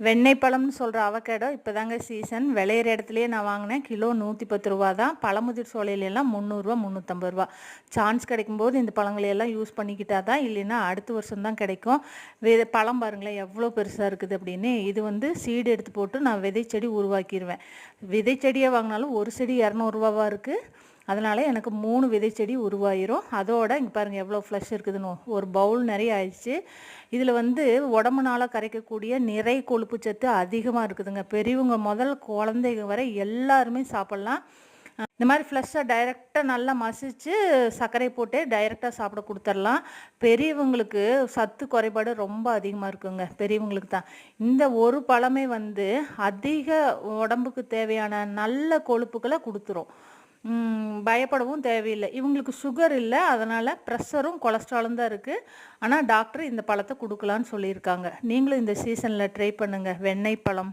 வெண்ணெய் பழம்னு சொல்கிற அவகேடோ இப்போ தாங்க சீசன். விளையிற இடத்துலையே நான் வாங்கினேன். கிலோ 110 ரூபா தான். பழமுதிர் சோலையிலெல்லாம் 300 350 ரூபா. சான்ஸ் கிடைக்கும்போது இந்த பழங்களையெல்லாம் யூஸ் பண்ணிக்கிட்டா தான், இல்லைன்னா அடுத்த வருஷம் தான் கிடைக்கும். பழம் பாருங்களேன் எவ்வளோ பெருசாக இருக்குது அப்படின்னு. இது வந்து சீடு எடுத்து போட்டு நான் விதை செடி உருவாக்கிடுவேன். விதை செடியை வாங்கினாலும் ஒரு செடி 200 ரூபாவாக இருக்குது. அதனால் எனக்கு 3 விதை செடி உருவாயிரும். அதோட இங்கே பாருங்கள் எவ்வளோ ஃப்ளஷ் இருக்குதுன்னு. ஒரு பவுல் நிறைய ஆயிடுச்சு. இதில் வந்து உடம்புனால கரைக்கக்கூடிய நிறை கொழுப்பு சத்து அதிகமாக இருக்குதுங்க. பெரியவங்க முதல் குழந்தைங்க வரை எல்லாருமே சாப்பிட்லாம். இந்த மாதிரி ஃப்ளஷ்ஷாக டைரெக்டாக நல்லா மசிச்சு சர்க்கரை போட்டு டைரெக்டாக சாப்பிட கொடுத்துடலாம். பெரியவங்களுக்கு சத்து குறைபாடு ரொம்ப அதிகமாக இருக்குங்க. பெரியவங்களுக்கு தான் இந்த ஒரு பழமே வந்து அதிக உடம்புக்கு தேவையான நல்ல கொழுப்புகளை கொடுத்துரும். பயப்படவும் தேவையில்லை. இவங்களுக்கு சுகர் இல்லை, அதனால் ப்ரெஷரும் கொலஸ்ட்ராலும் தான் இருக்குது. ஆனால் டாக்டர் இந்த பழத்தை கொடுக்கலான்னு சொல்லியிருக்காங்க. நீங்களும் இந்த சீசனில் ட்ரை பண்ணுங்கள் வெண்ணெய் பழம்.